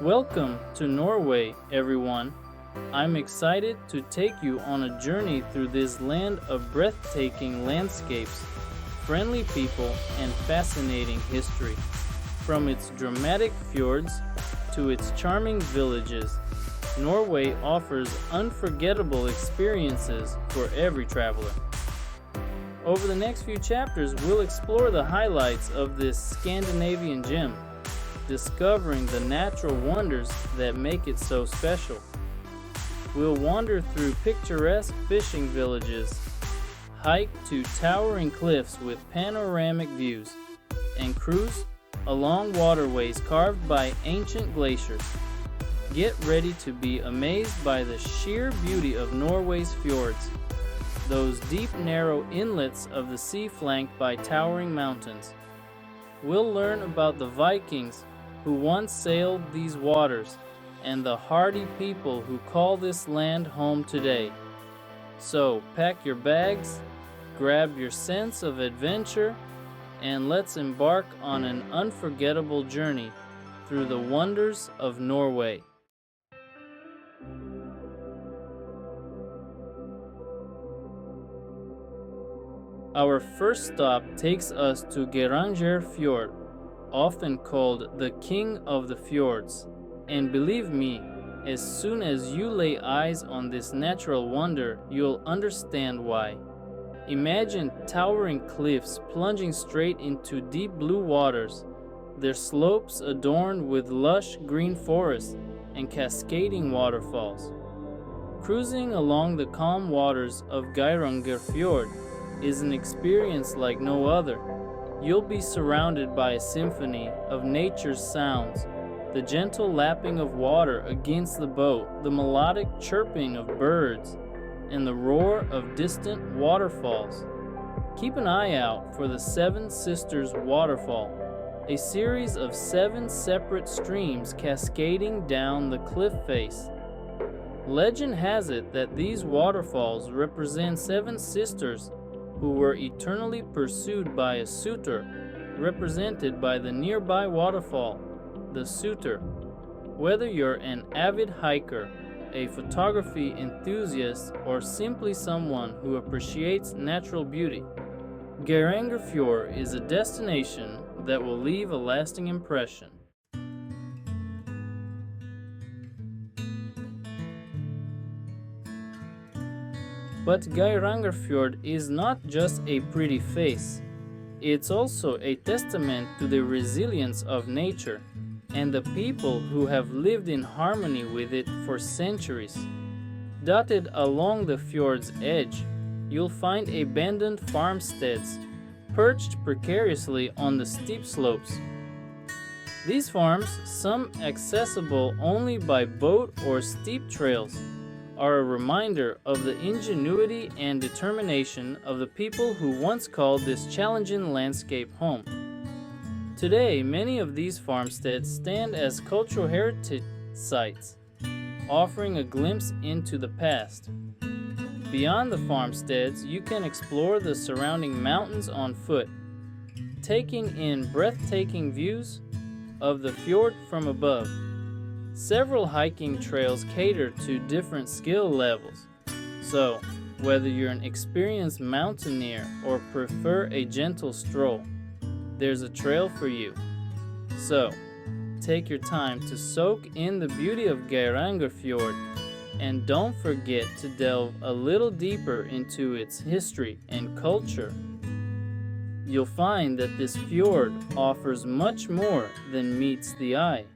Welcome to Norway, everyone. I'm excited to take you on a journey through this land of breathtaking landscapes, friendly people, and fascinating history. From its dramatic fjords to its charming villages, Norway offers unforgettable experiences for every traveler. Over the next few chapters, we'll explore the highlights of this Scandinavian gem, discovering the natural wonders that make it so special. We'll wander through picturesque fishing villages, hike to towering cliffs with panoramic views, and cruise along waterways carved by ancient glaciers. Get ready to be amazed by the sheer beauty of Norway's fjords, those deep, narrow inlets of the sea flanked by towering mountains. We'll learn about the Vikings who once sailed these waters, and the hardy people who call this land home today. So pack your bags, grab your sense of adventure, and let's embark on an unforgettable journey through the wonders of Norway. Our first stop takes us to Geirangerfjord, often called the King of the Fjords. And believe me, as soon as you lay eyes on this natural wonder, you'll understand why. Imagine towering cliffs plunging straight into deep blue waters, their slopes adorned with lush green forests and cascading waterfalls. Cruising along the calm waters of Geirangerfjord is an experience like no other. You'll be surrounded by a symphony of nature's sounds, the gentle lapping of water against the boat, the melodic chirping of birds, and the roar of distant waterfalls. Keep an eye out for the Seven Sisters Waterfall, a series of 7 separate streams cascading down the cliff face. Legend has it that these waterfalls represent 7 sisters who were eternally pursued by a suitor, represented by the nearby waterfall, the suitor. Whether you're an avid hiker, a photography enthusiast, or simply someone who appreciates natural beauty, Geirangerfjord is a destination that will leave a lasting impression. But Geirangerfjord is not just a pretty face. It's also a testament to the resilience of nature and the people who have lived in harmony with it for centuries. Dotted along the fjord's edge, you'll find abandoned farmsteads perched precariously on the steep slopes. These farms, some accessible only by boat or steep trails, are a reminder of the ingenuity and determination of the people who once called this challenging landscape home. Today, many of these farmsteads stand as cultural heritage sites, offering a glimpse into the past. Beyond the farmsteads, you can explore the surrounding mountains on foot, taking in breathtaking views of the fjord from above. Several hiking trails cater to different skill levels, so whether you're an experienced mountaineer or prefer a gentle stroll, there's a trail for you. So, take your time to soak in the beauty of Geirangerfjord, and don't forget to delve a little deeper into its history and culture. You'll find that this fjord offers much more than meets the eye.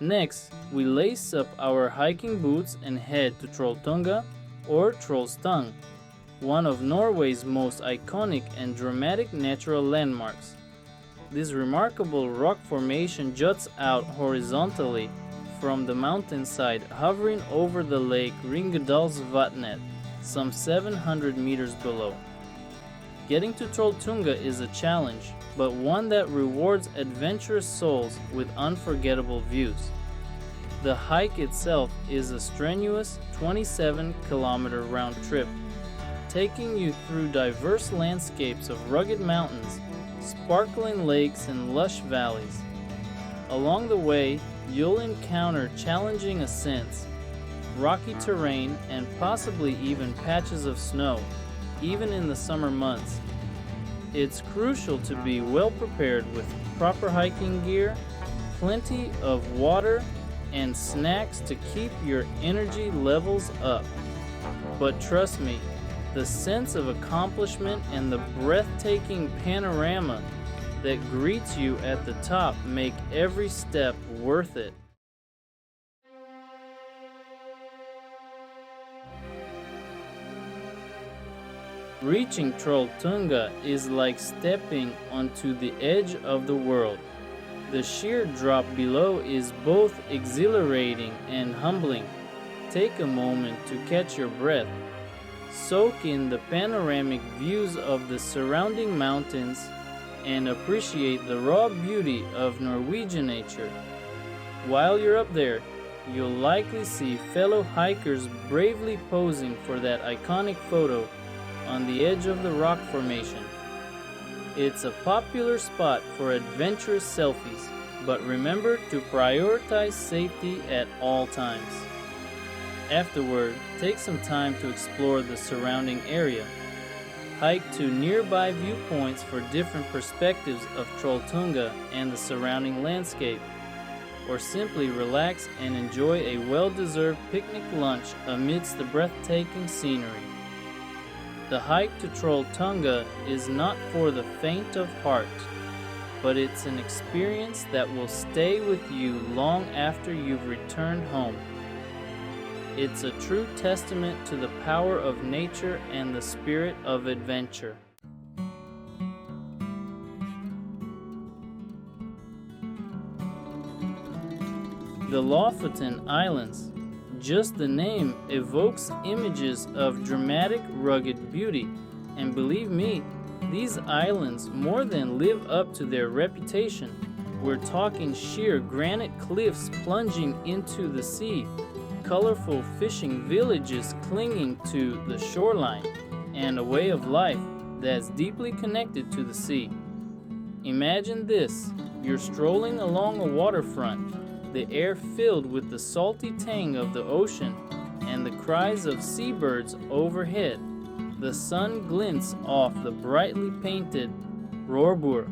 Next, we lace up our hiking boots and head to Trolltunga, or Trolltunga, one of Norway's most iconic and dramatic natural landmarks. This remarkable rock formation juts out horizontally from the mountainside, hovering over the lake Ringedalsvatnet, some 700 meters below. Getting to Trolltunga is a challenge, but one that rewards adventurous souls with unforgettable views. The hike itself is a strenuous 27-kilometer round trip, taking you through diverse landscapes of rugged mountains, sparkling lakes, and lush valleys. Along the way, you'll encounter challenging ascents, rocky terrain, and possibly even patches of snow, even in the summer months. It's crucial to be well prepared with proper hiking gear, plenty of water, and snacks to keep your energy levels up. But trust me, the sense of accomplishment and the breathtaking panorama that greets you at the top make every step worth it. Reaching Trolltunga is like stepping onto the edge of the world. The sheer drop below is both exhilarating and humbling. Take a moment to catch your breath. Soak in the panoramic views of the surrounding mountains and appreciate the raw beauty of Norwegian nature. While you're up there, you'll likely see fellow hikers bravely posing for that iconic photo on the edge of the rock formation. It's a popular spot for adventurous selfies, but remember to prioritize safety at all times. Afterward, take some time to explore the surrounding area. Hike to nearby viewpoints for different perspectives of Trolltunga and the surrounding landscape, or simply relax and enjoy a well-deserved picnic lunch amidst the breathtaking scenery. The hike to Trolltunga is not for the faint of heart, but it's an experience that will stay with you long after you've returned home. It's a true testament to the power of nature and the spirit of adventure. The Lofoten Islands. Just the name evokes images of dramatic, rugged beauty, and believe me, these islands more than live up to their reputation. We're talking sheer granite cliffs plunging into the sea, colorful fishing villages clinging to the shoreline, and a way of life that's deeply connected to the sea. Imagine this: you're strolling along a waterfront, the air filled with the salty tang of the ocean and the cries of seabirds overhead. The sun glints off the brightly painted roerbur,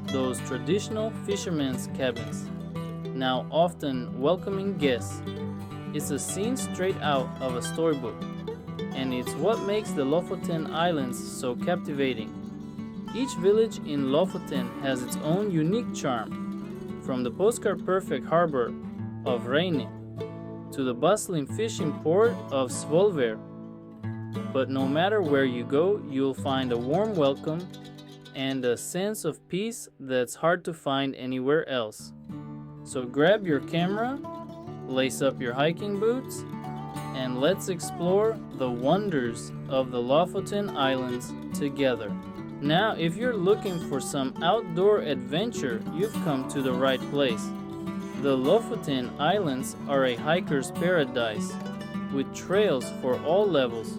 those traditional fishermen's cabins, now often welcoming guests. It's a scene straight out of a storybook, and it's what makes the Lofoten Islands so captivating. Each village in Lofoten has its own unique charm, from the postcard-perfect harbor of Reine to the bustling fishing port of Svolvær. But no matter where you go, you'll find a warm welcome and a sense of peace that's hard to find anywhere else. So grab your camera, lace up your hiking boots, and let's explore the wonders of the Lofoten Islands together. Now, if you're looking for some outdoor adventure, you've come to the right place. The Lofoten Islands are a hiker's paradise, with trails for all levels.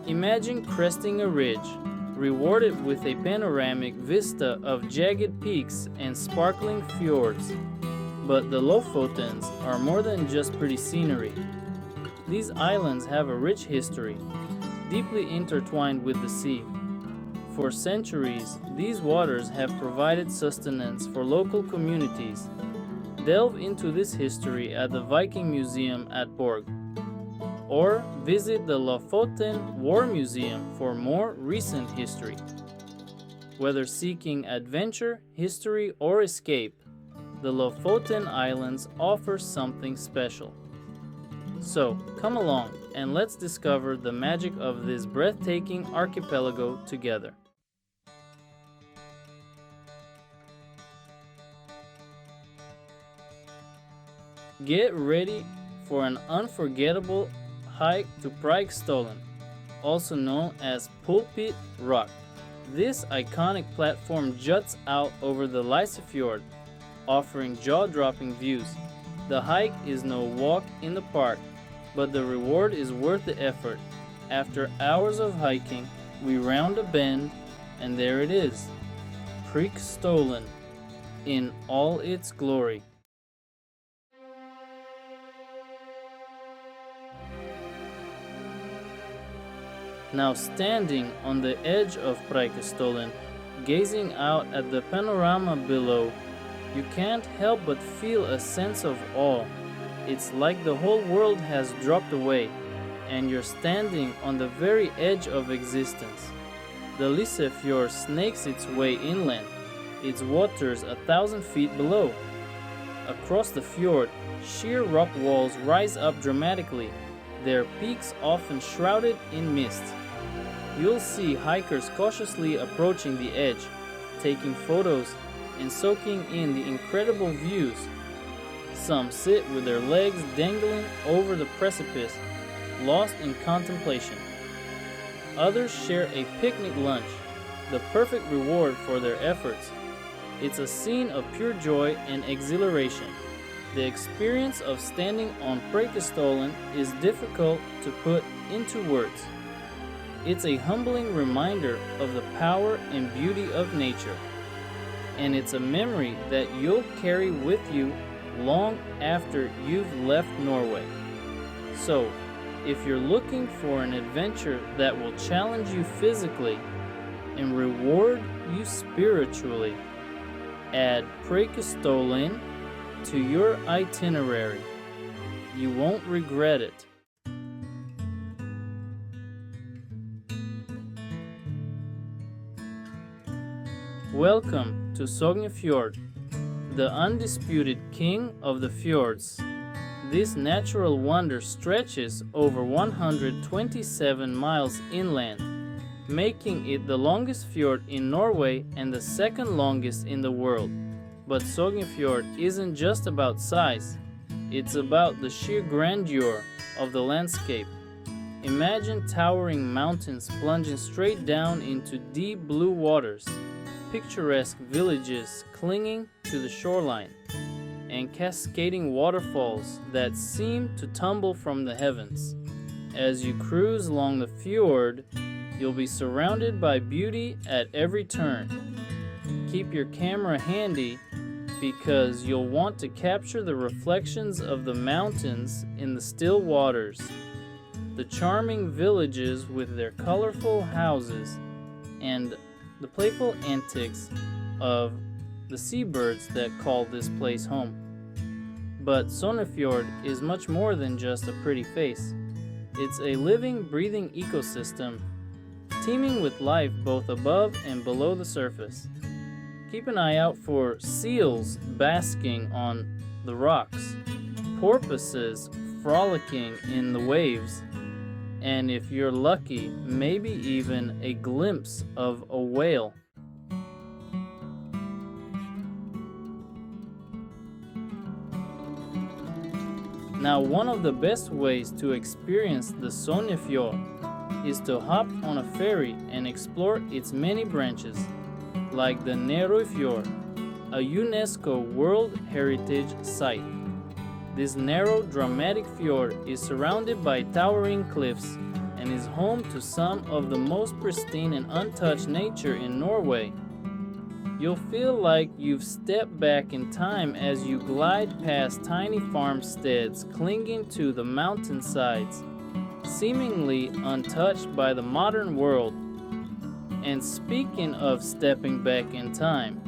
Imagine cresting a ridge, rewarded with a panoramic vista of jagged peaks and sparkling fjords. But the Lofotens are more than just pretty scenery. These islands have a rich history, deeply intertwined with the sea. For centuries, these waters have provided sustenance for local communities. Delve into this history at the Viking Museum at Borg, or visit the Lofoten War Museum for more recent history. Whether seeking adventure, history, or escape, the Lofoten Islands offer something special. So, come along and let's discover the magic of this breathtaking archipelago together. Get ready for an unforgettable hike to Preikestolen, also known as Pulpit Rock. This iconic platform juts out over the Lysefjord, offering jaw-dropping views. The hike is no walk in the park, but the reward is worth the effort. after hours of hiking, we round a bend, and there it is, Preikestolen, in all its glory. Now standing on the edge of Preikestolen, gazing out at the panorama below, you can't help but feel a sense of awe. It's like the whole world has dropped away, and you're standing on the very edge of existence. The Lysefjord snakes its way inland, its waters 1,000 feet below. Across the fjord, sheer rock walls rise up dramatically, their peaks often shrouded in mist. You'll see hikers cautiously approaching the edge, taking photos and soaking in the incredible views. Some sit with their legs dangling over the precipice, lost in contemplation. Others share a picnic lunch, the perfect reward for their efforts. It's a scene of pure joy and exhilaration. The experience of standing on Preikestolen is difficult to put into words. It's a humbling reminder of the power and beauty of nature, and it's a memory that you'll carry with you long after you've left Norway. So, if you're looking for an adventure that will challenge you physically and reward you spiritually, add Preikestolen to your itinerary. You won't regret it. Welcome to Sognefjord, the undisputed king of the fjords. This natural wonder stretches over 127 miles inland, making it the longest fjord in Norway and the second longest in the world. But Sognefjord isn't just about size, it's about the sheer grandeur of the landscape. Imagine towering mountains plunging straight down into deep blue waters, picturesque villages clinging to the shoreline, and cascading waterfalls that seem to tumble from the heavens. As you cruise along the fjord, you'll be surrounded by beauty at every turn. Keep your camera handy because you'll want to capture the reflections of the mountains in the still waters, the charming villages with their colorful houses, and the playful antics of the seabirds that call this place home. But Sognefjord is much more than just a pretty face. It's a living, breathing ecosystem, teeming with life both above and below the surface. Keep an eye out for seals basking on the rocks, porpoises frolicking in the waves, and if you're lucky, maybe even a glimpse of a whale. Now, one of the best ways to experience the Sognefjord is to hop on a ferry and explore its many branches, like the Norwayfjord, a UNESCO World Heritage Site. This narrow, dramatic fjord is surrounded by towering cliffs and is home to some of the most pristine and untouched nature in Norway. You'll feel like you've stepped back in time as you glide past tiny farmsteads clinging to the mountainsides, seemingly untouched by the modern world. And speaking of stepping back in time,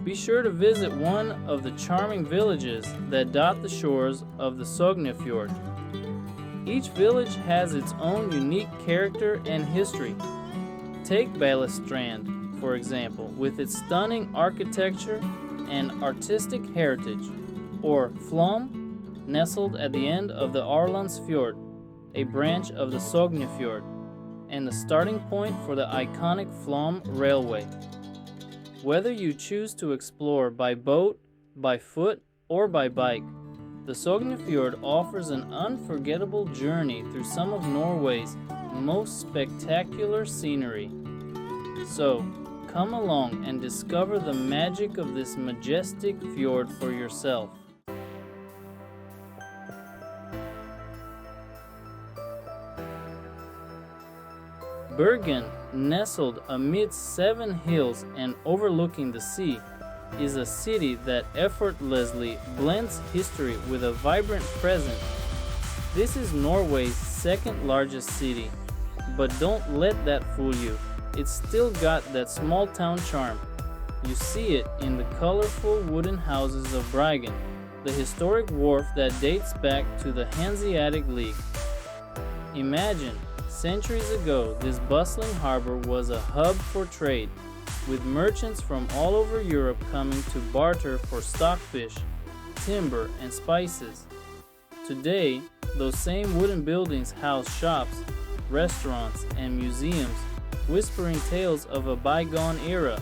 be sure to visit one of the charming villages that dot the shores of the Sognefjord. Each village has its own unique character and history. Take Balestrand, for example, with its stunning architecture and artistic heritage, or Flom, nestled at the end of the Arlandsfjord, a branch of the Sognefjord, and the starting point for the iconic Flom Railway. Whether you choose to explore by boat, by foot, or by bike, the Sognefjord offers an unforgettable journey through some of Norway's most spectacular scenery. So, come along and discover the magic of this majestic fjord for yourself. Bergen, nestled amidst 7 hills and overlooking the sea, is a city that effortlessly blends history with a vibrant present. This is Norway's second largest city, but don't let that fool you. It's still got that small town charm. You see it in the colorful wooden houses of Bergen, the historic wharf that dates back to the Hanseatic League. Imagine, centuries ago, this bustling harbor was a hub for trade, with merchants from all over Europe coming to barter for stockfish, timber, and spices. Today, those same wooden buildings house shops, restaurants, and museums, whispering tales of a bygone era.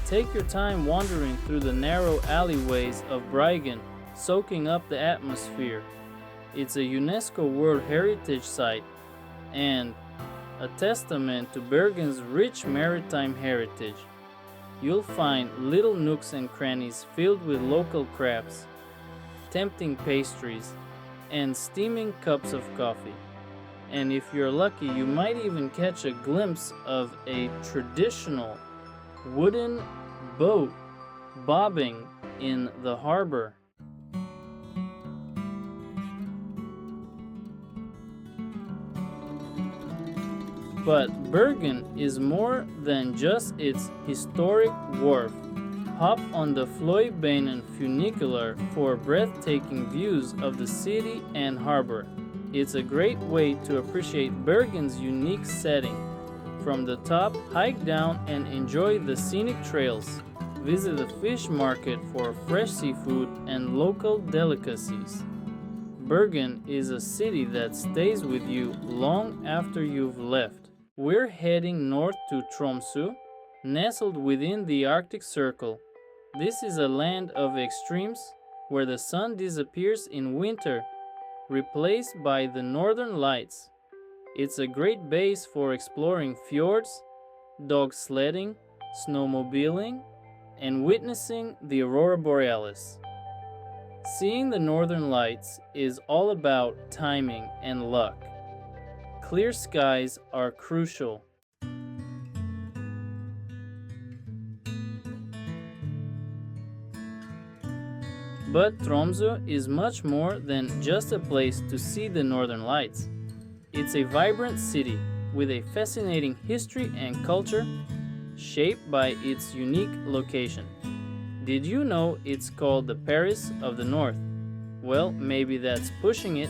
Take your time wandering through the narrow alleyways of Bergen, soaking up the atmosphere. It's a UNESCO World Heritage Site and a testament to Bergen's rich maritime heritage. You'll find little nooks and crannies filled with local crafts, tempting pastries, and steaming cups of coffee. And if you're lucky, you might even catch a glimpse of a traditional wooden boat bobbing in the harbor. But Bergen is more than just its historic wharf. Hop on the Fløibanen funicular for breathtaking views of the city and harbor. It's a great way to appreciate Bergen's unique setting. From the top, hike down and enjoy the scenic trails. Visit the fish market for fresh seafood and local delicacies. Bergen is a city that stays with you long after you've left. We're heading north to Tromsø, nestled within the Arctic Circle. This is a land of extremes where the sun disappears in winter, replaced by the northern lights. It's a great base for exploring fjords, dog sledding, snowmobiling, and witnessing the aurora borealis. Seeing the northern lights is all about timing and luck. Clear skies are crucial. But Tromsø is much more than just a place to see the northern lights. It's a vibrant city with a fascinating history and culture shaped by its unique location. Did you know it's called the Paris of the North? Well, maybe that's pushing it,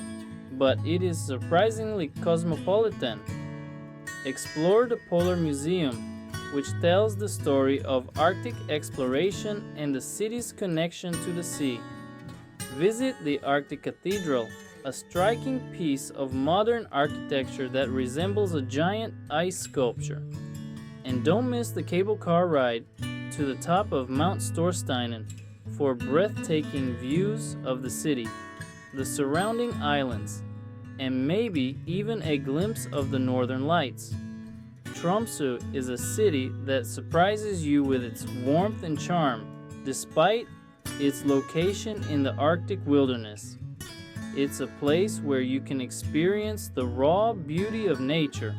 but it is surprisingly cosmopolitan. Explore the Polar Museum, which tells the story of Arctic exploration and the city's connection to the sea. Visit the Arctic Cathedral, a striking piece of modern architecture that resembles a giant ice sculpture. And don't miss the cable car ride to the top of Mount Storsteinen for breathtaking views of the city, the surrounding islands, and maybe even a glimpse of the northern lights. Tromsø is a city that surprises you with its warmth and charm, despite its location in the Arctic wilderness. It's a place where you can experience the raw beauty of nature,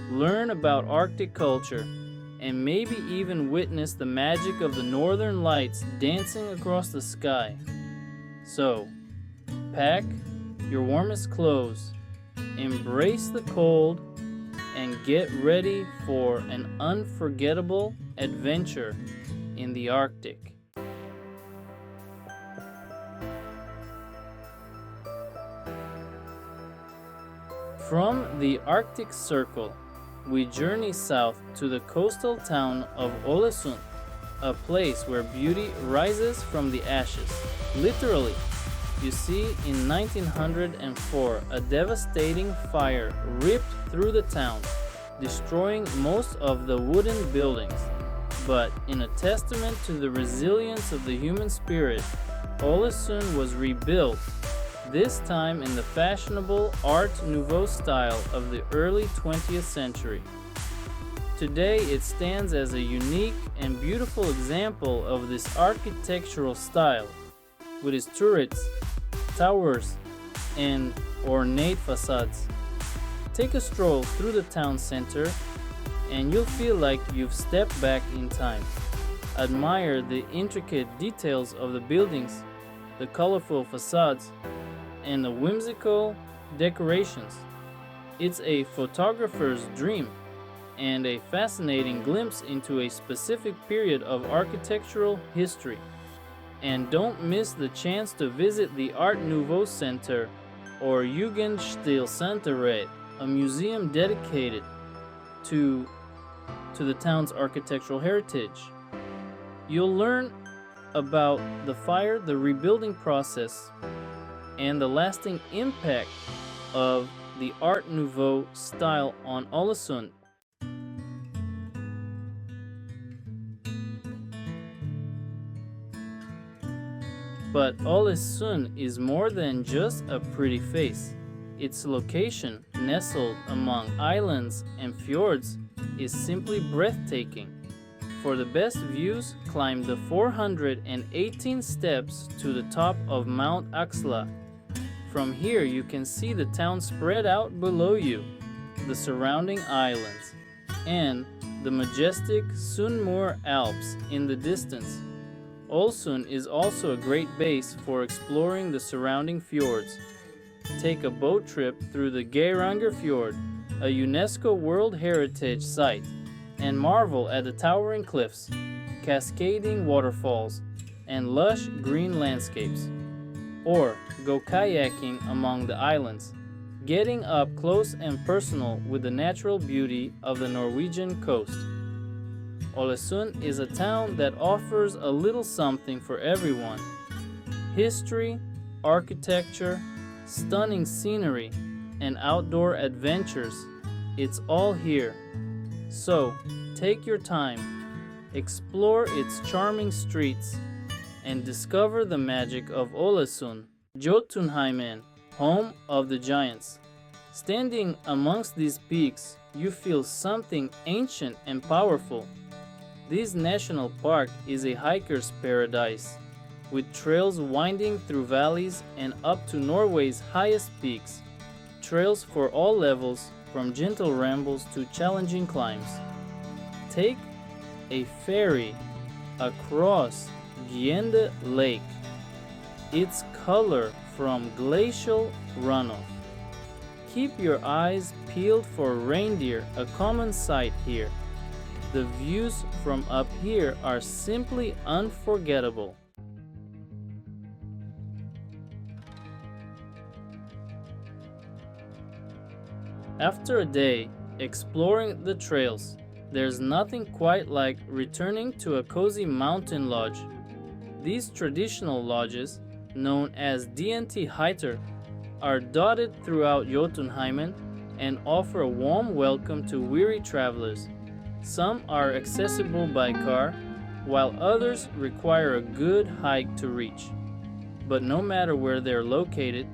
learn about Arctic culture, and maybe even witness the magic of the northern lights dancing across the sky. So, pack your warmest clothes, embrace the cold, and get ready for an unforgettable adventure in the Arctic. From the Arctic Circle, we journey south to the coastal town of Ålesund, a place where beauty rises from the ashes. Literally, you see, in 1904, a devastating fire ripped through the town, destroying most of the wooden buildings. But in a testament to the resilience of the human spirit, Ålesund was rebuilt, this time in the fashionable Art Nouveau style of the early 20th century. Today it stands as a unique and beautiful example of this architectural style, with its turrets, towers, and ornate facades. Take a stroll through the town center and you'll feel like you've stepped back in time. Admire the intricate details of the buildings, the colorful facades, and the whimsical decorations. It's a photographer's dream and a fascinating glimpse into a specific period of architectural history. And don't miss the chance to visit the Art Nouveau Center or Jugendstilcenteret, a museum dedicated to the town's architectural heritage. You'll learn about the fire, the rebuilding process, and the lasting impact of the Art Nouveau style on Ålesund. But Ålesund is more than just a pretty face. Its location, nestled among islands and fjords, is simply breathtaking. For the best views, climb the 418 steps to the top of Mount Axla. From here you can see the town spread out below you, the surrounding islands, and the majestic Sunnmøre Alps in the distance. Ålesund is also a great base for exploring the surrounding fjords. Take a boat trip through the Geirangerfjord, a UNESCO World Heritage Site, and marvel at the towering cliffs, cascading waterfalls, and lush green landscapes. Or go kayaking among the islands, getting up close and personal with the natural beauty of the Norwegian coast. Ålesund is a town that offers a little something for everyone. History, architecture, stunning scenery, and outdoor adventures. It's all here. So, take your time, explore its charming streets, and discover the magic of Ålesund, Jotunheimen, home of the giants. Standing amongst these peaks, you feel something ancient and powerful. This national park is a hiker's paradise, with trails winding through valleys and up to Norway's highest peaks. Trails for all levels, from gentle rambles to challenging climbs. Take a ferry across Gjende Lake, its color from glacial runoff. Keep your eyes peeled for reindeer, a common sight here. The views from up here are simply unforgettable. After a day exploring the trails, there's nothing quite like returning to a cozy mountain lodge. These traditional lodges, known as DNT Hytter, are dotted throughout Jotunheimen and offer a warm welcome to weary travelers. Some are accessible by car, while others require a good hike to reach. But no matter where they're located,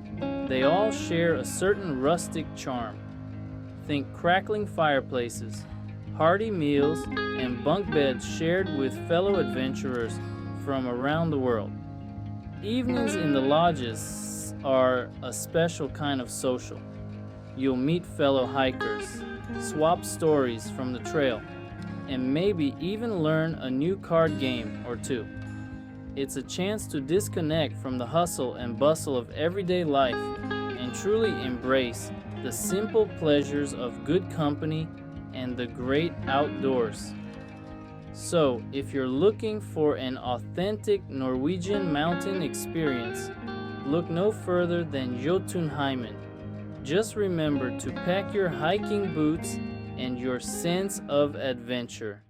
they all share a certain rustic charm. Think crackling fireplaces, hearty meals, and bunk beds shared with fellow adventurers from around the world. Evenings in the lodges are a special kind of social. You'll meet fellow hikers, swap stories from the trail, and maybe even learn a new card game or two. It's a chance to disconnect from the hustle and bustle of everyday life and truly embrace the simple pleasures of good company and the great outdoors. So, if you're looking for an authentic Norwegian mountain experience, look no further than Jotunheimen. Just remember to pack your hiking boots and your sense of adventure.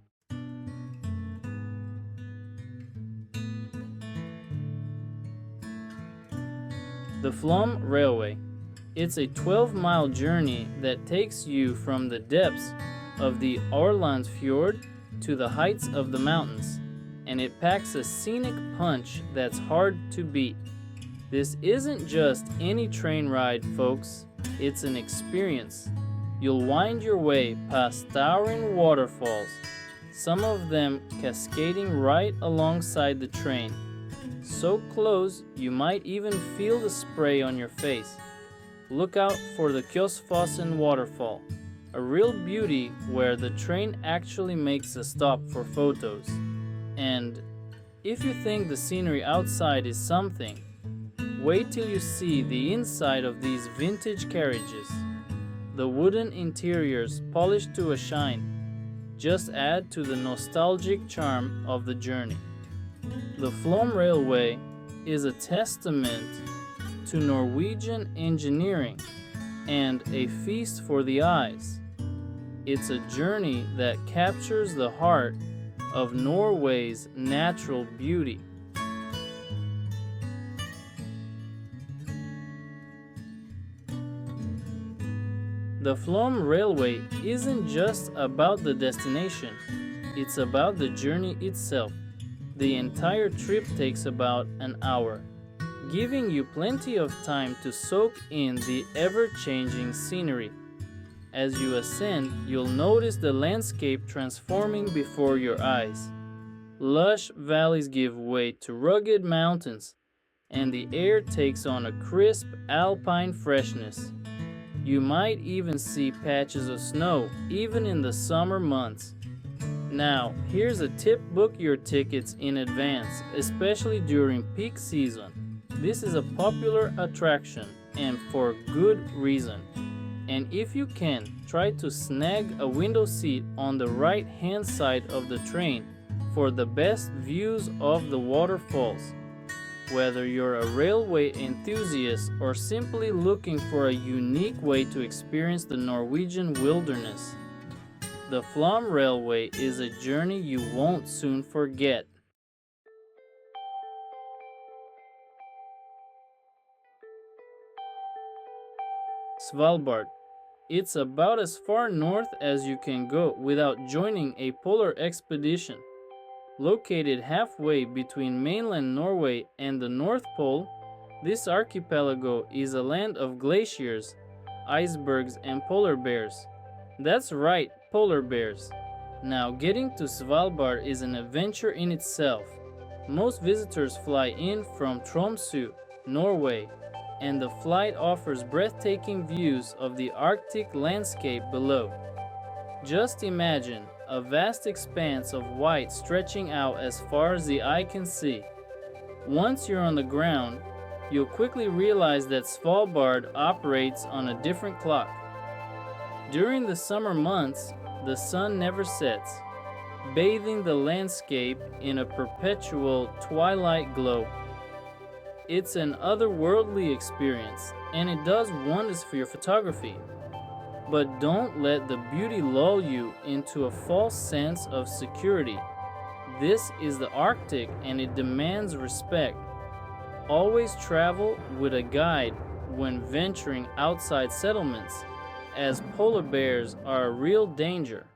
The Flom Railway. It's a 12-mile journey that takes you from the depths of the Ålandsfjord to the heights of the mountains, and it packs a scenic punch that's hard to beat. This isn't just any train ride, folks. It's an experience. You'll wind your way past towering waterfalls, some of them cascading right alongside the train. So close, you might even feel the spray on your face. look out for the Vøringsfossen waterfall, a real beauty where the train actually makes a stop for photos. And if you think the scenery outside is something, wait till you see the inside of these vintage carriages. The wooden interiors, polished to a shine, just add to the nostalgic charm of the journey. The Flåm Railway is a testament to Norwegian engineering and a feast for the eyes. It's a journey that captures the heart of Norway's natural beauty. The Flåm Railway isn't just about the destination, it's about the journey itself. The entire trip takes about an hour, giving you plenty of time to soak in the ever-changing scenery. As you ascend, you'll notice the landscape transforming before your eyes. Lush valleys give way to rugged mountains, and the air takes on a crisp alpine freshness. You might even see patches of snow, even in the summer months. Now, here's a tip: book your tickets in advance, especially during peak season. This is a popular attraction, and for good reason. And if you can, try to snag a window seat on the right-hand side of the train for the best views of the waterfalls. Whether you're a railway enthusiast or simply looking for a unique way to experience the Norwegian wilderness, the Flåm Railway is a journey you won't soon forget. Svalbard. It's about as far north as you can go without joining a polar expedition. Located halfway between mainland Norway and the North Pole, this archipelago is a land of glaciers, icebergs, and polar bears. That's right, polar bears. Now, getting to Svalbard is an adventure in itself. Most visitors fly in from Tromsø, Norway, and the flight offers breathtaking views of the Arctic landscape below. Just imagine a vast expanse of white stretching out as far as the eye can see. Once you're on the ground, you'll quickly realize that Svalbard operates on a different clock. During the summer months, the sun never sets, bathing the landscape in a perpetual twilight glow. It's an otherworldly experience, and it does wonders for your photography. But don't let the beauty lull you into a false sense of security. This is the Arctic, and it demands respect. Always travel with a guide when venturing outside settlements, as polar bears are a real danger.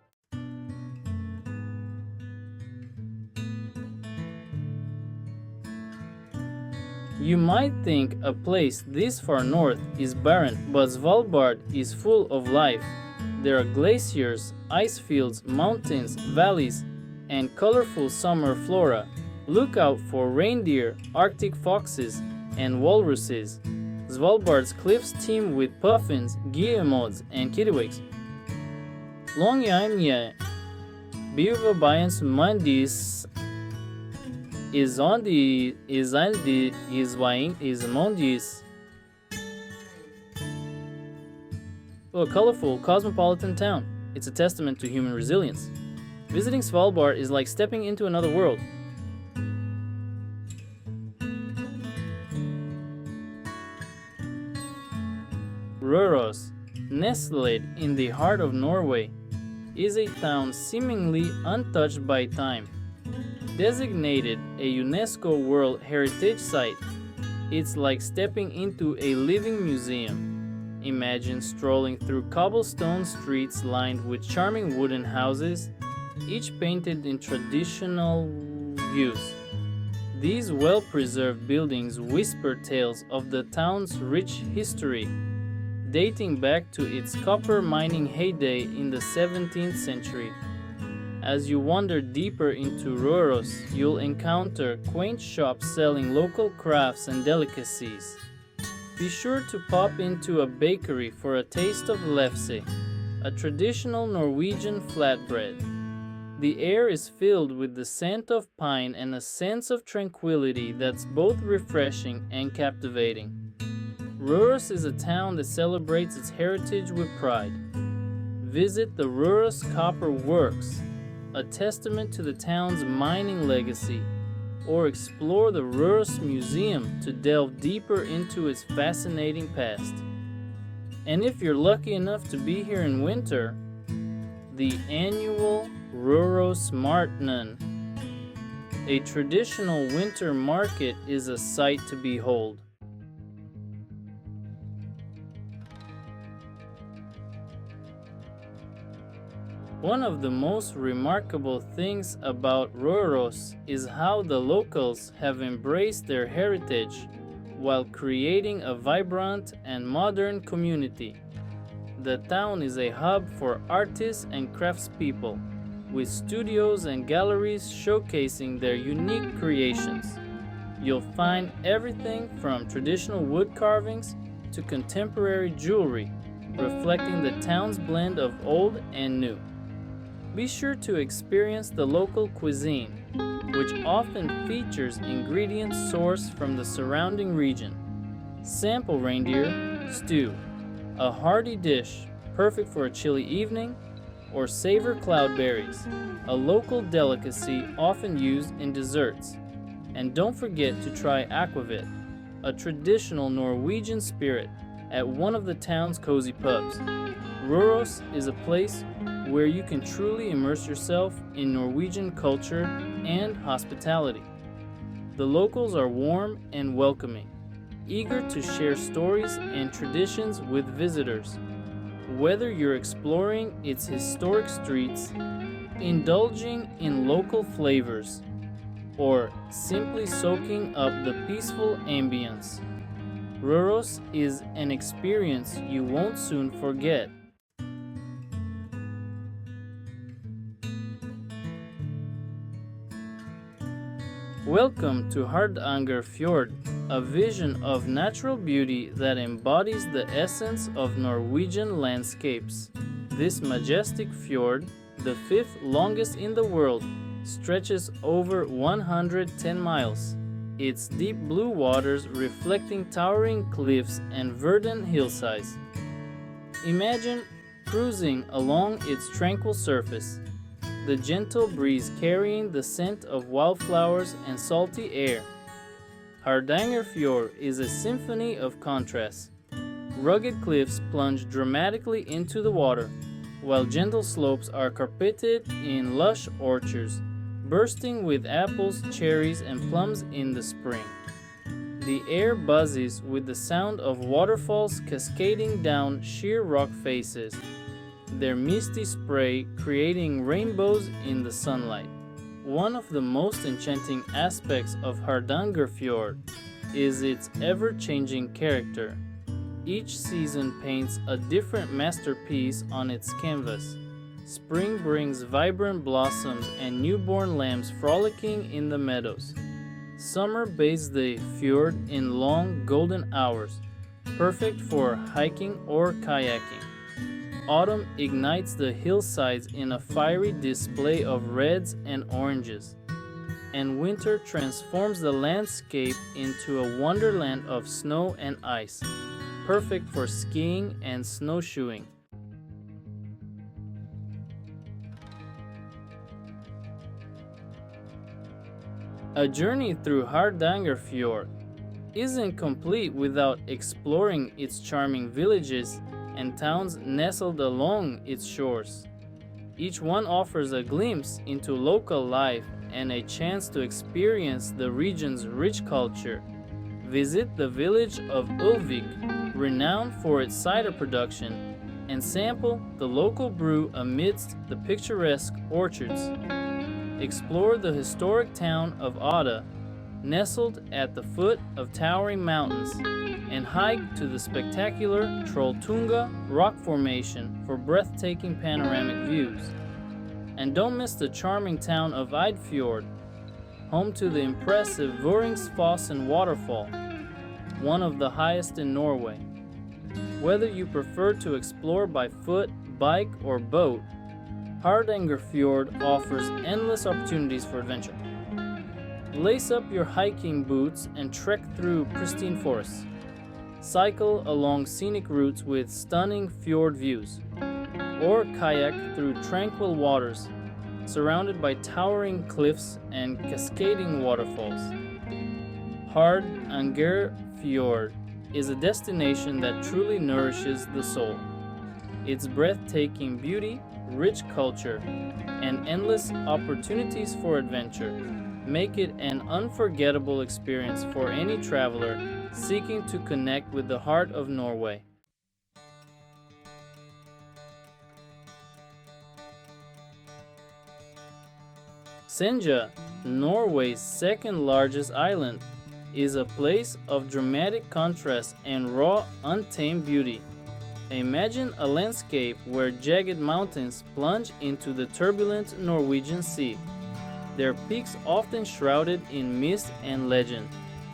You might think a place this far north is barren, but Svalbard is full of life. There are glaciers, ice fields, mountains, valleys, and colorful summer flora. Look out for reindeer, Arctic foxes, and walruses. Svalbard's cliffs teem with puffins, guillemots, and kittiwakes. Longyearbyen, Beaverbyens Mandis is Mondis. A colorful, cosmopolitan town. It's a testament to human resilience. Visiting Svalbard is like stepping into another world. Røros, nestled in the heart of Norway, is a town seemingly untouched by time. Designated a UNESCO World Heritage Site, it's like stepping into a living museum. Imagine strolling through cobblestone streets lined with charming wooden houses, each painted in traditional hues. These well-preserved buildings whisper tales of the town's rich history, dating back to its copper mining heyday in the 17th century. As you wander deeper into Røros, you'll encounter quaint shops selling local crafts and delicacies. Be sure to pop into a bakery for a taste of lefse, a traditional Norwegian flatbread. The air is filled with the scent of pine and a sense of tranquility that's both refreshing and captivating. Røros is a town that celebrates its heritage with pride. Visit the Røros Copper Works, a testament to the town's mining legacy, or explore the Røros Museum to delve deeper into its fascinating past. And if you're lucky enough to be here in winter, the annual Røros Martnan, a traditional winter market, is a sight to behold. One of the most remarkable things about Røros is how the locals have embraced their heritage while creating a vibrant and modern community. The town is a hub for artists and craftspeople, with studios and galleries showcasing their unique creations. You'll find everything from traditional wood carvings to contemporary jewelry, reflecting the town's blend of old and new. Be sure to experience the local cuisine, which often features ingredients sourced from the surrounding region. Sample reindeer stew, a hearty dish perfect for a chilly evening, or savor cloudberries, a local delicacy often used in desserts. And don't forget to try aquavit, a traditional Norwegian spirit, at one of the town's cozy pubs. Røros is a place where you can truly immerse yourself in Norwegian culture and hospitality. The locals are warm and welcoming, eager to share stories and traditions with visitors. Whether you're exploring its historic streets, indulging in local flavors, or simply soaking up the peaceful ambience, Røros is an experience you won't soon forget. Welcome to Geirangerfjord, a vision of natural beauty that embodies the essence of Norwegian landscapes. This majestic fjord, the fifth longest in the world, stretches over 110 miles, its deep blue waters reflecting towering cliffs and verdant hillsides. Imagine cruising along its tranquil surface, the gentle breeze carrying the scent of wildflowers and salty air. Geirangerfjord is a symphony of contrasts. Rugged cliffs plunge dramatically into the water, while gentle slopes are carpeted in lush orchards, bursting with apples, cherries, and plums in the spring. The air buzzes with the sound of waterfalls cascading down sheer rock faces, their misty spray creating rainbows in the sunlight. One of the most enchanting aspects of Geirangerfjord is its ever-changing character. Each season paints a different masterpiece on its canvas. Spring brings vibrant blossoms and newborn lambs frolicking in the meadows. Summer bathes the fjord in long golden hours, perfect for hiking or kayaking. Autumn ignites the hillsides in a fiery display of reds and oranges, and winter transforms the landscape into a wonderland of snow and ice, perfect for skiing and snowshoeing. A journey through Geirangerfjord isn't complete without exploring its charming villages and towns nestled along its shores. Each one offers a glimpse into local life and a chance to experience the region's rich culture. Visit the village of Ulvik, renowned for its cider production, and sample the local brew amidst the picturesque orchards. Explore the historic town of Odda, nestled at the foot of towering mountains, and hike to the spectacular Trolltunga rock formation for breathtaking panoramic views. And don't miss the charming town of Eidfjord, home to the impressive Vøringsfossen waterfall. one of the highest in Norway. Whether you prefer to explore by foot, bike, or boat, Geirangerfjord offers endless opportunities for adventure. Lace up your hiking boots and trek through pristine forests. Cycle along scenic routes with stunning fjord views, or kayak through tranquil waters surrounded by towering cliffs and cascading waterfalls. Geirangerfjord is a destination that truly nourishes the soul. Its breathtaking beauty, rich culture, and endless opportunities for adventure make it an unforgettable experience for any traveler seeking to connect with the heart of Norway. Senja, Norway's second largest island, is a place of dramatic contrast and raw, untamed beauty. Imagine a landscape where jagged mountains plunge into the turbulent Norwegian Sea, their peaks often shrouded in mist and legend.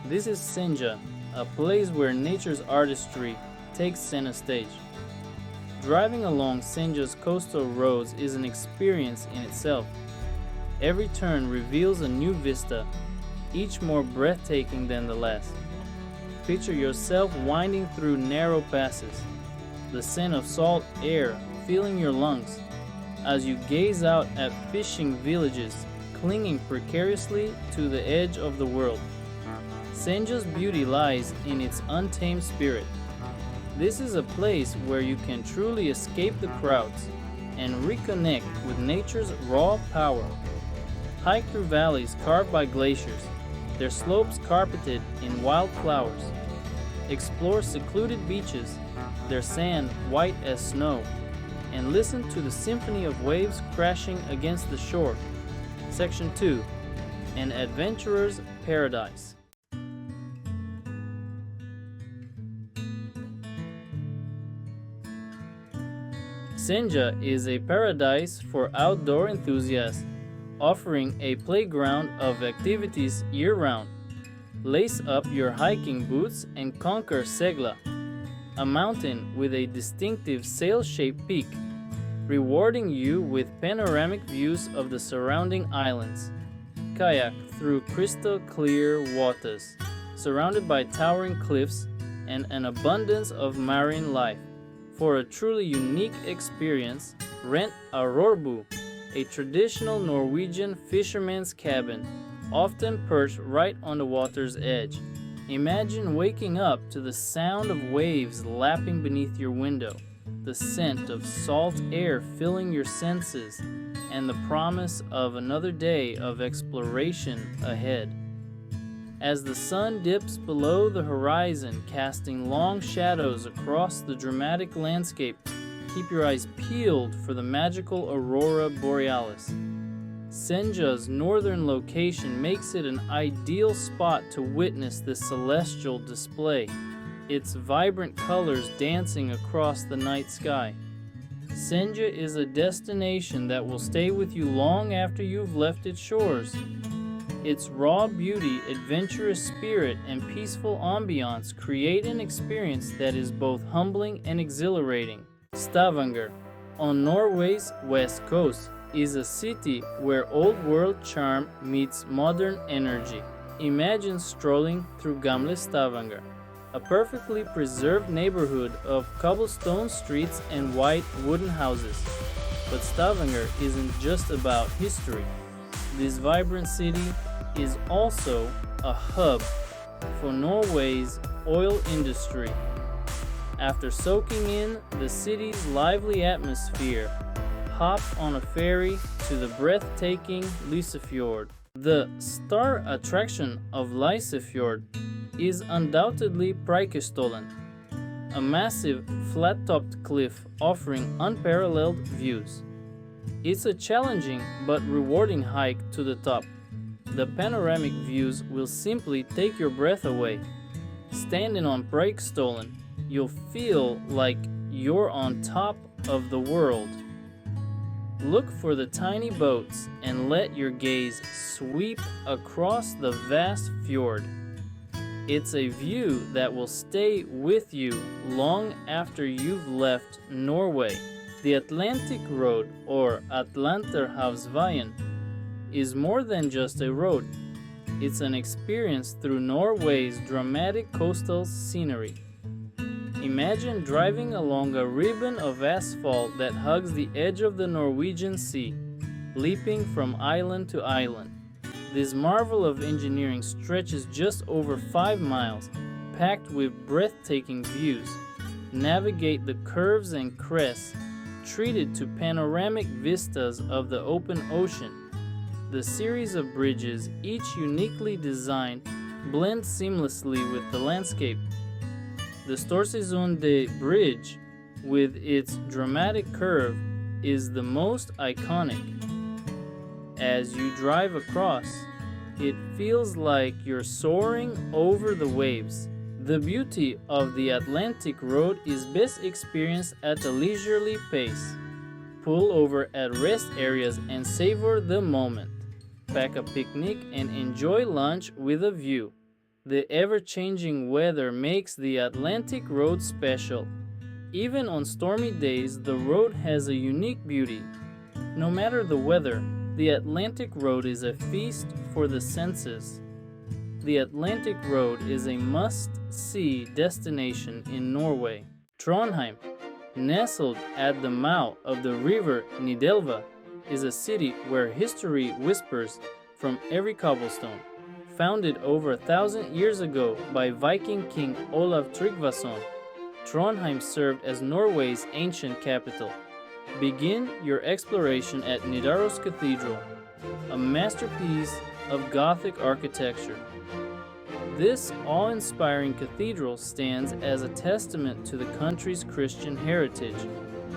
This is Senja, a place where nature's artistry takes center stage. Driving along Senja's coastal roads is an experience in itself. Every turn reveals a new vista, each more breathtaking than the last. Picture yourself winding through narrow passes, the scent of salt air filling your lungs as you gaze out at fishing villages clinging precariously to the edge of the world. Senja's beauty lies in its untamed spirit. This is a place where you can truly escape the crowds and reconnect with nature's raw power. Hike through valleys carved by glaciers, their slopes carpeted in wildflowers. Explore secluded beaches, their sand white as snow, and listen to the symphony of waves crashing against the shore. Section 2. An Adventurer's Paradise. Senja is a paradise for outdoor enthusiasts, offering a playground of activities year-round. Lace up your hiking boots and conquer Segla, a mountain with a distinctive sail-shaped peak, rewarding you with panoramic views of the surrounding islands. Kayak through crystal-clear waters, surrounded by towering cliffs and an abundance of marine life. For a truly unique experience, rent a rorbu, a traditional Norwegian fisherman's cabin, often perched right on the water's edge. Imagine waking up to the sound of waves lapping beneath your window, the scent of salt air filling your senses, and the promise of another day of exploration ahead. As the sun dips below the horizon, casting long shadows across the dramatic landscape, keep your eyes peeled for the magical aurora borealis. Senja's northern location makes it an ideal spot to witness this celestial display, its vibrant colors dancing across the night sky. Senja is a destination that will stay with you long after you've left its shores. Its raw beauty, adventurous spirit, and peaceful ambiance create an experience that is both humbling and exhilarating. Stavanger, on Norway's west coast, is a city where old-world charm meets modern energy. Imagine strolling through Gamle Stavanger, a perfectly preserved neighborhood of cobblestone streets and white wooden houses. But Stavanger isn't just about history. This vibrant city is also a hub for Norway's oil industry. After soaking in the city's lively atmosphere, hop on a ferry to the breathtaking Lysefjord. The star attraction of Lysefjord is undoubtedly Preikestolen, a massive flat-topped cliff offering unparalleled views. It's a challenging but rewarding hike to the top. The panoramic views will simply take your breath away. Standing on Preikestolen, you'll feel like you're on top of the world. Look for the tiny boats and let your gaze sweep across the vast fjord. It's a view that will stay with you long after you've left Norway. The Atlantic Road, or Atlanterhavsveien, is more than just a road. It's an experience through Norway's dramatic coastal scenery. Imagine driving along a ribbon of asphalt that hugs the edge of the Norwegian Sea, leaping from island to island. This marvel of engineering stretches just over 5 miles, packed with breathtaking views. Navigate the curves and crests, treated to panoramic vistas of the open ocean. The series of bridges, each uniquely designed, blend seamlessly with the landscape. The Storsesundé Bridge, with its dramatic curve, is the most iconic. As you drive across, it feels like you're soaring over the waves. The beauty of the Atlantic Road is best experienced at a leisurely pace. Pull over at rest areas and savor the moment. Pack a picnic and enjoy lunch with a view. The ever-changing weather makes the Atlantic Road special. Even on stormy days, the road has a unique beauty. No matter the weather, the Atlantic Road is a feast for the senses. The Atlantic Road is a must-see destination in Norway. Trondheim, nestled at the mouth of the river Nidelva, is a city where history whispers from every cobblestone. Founded over 1,000 years ago by Viking King Olav Tryggvason, Trondheim served as Norway's ancient capital. Begin your exploration at Nidaros Cathedral, a masterpiece of Gothic architecture. This awe-inspiring cathedral stands as a testament to the country's Christian heritage.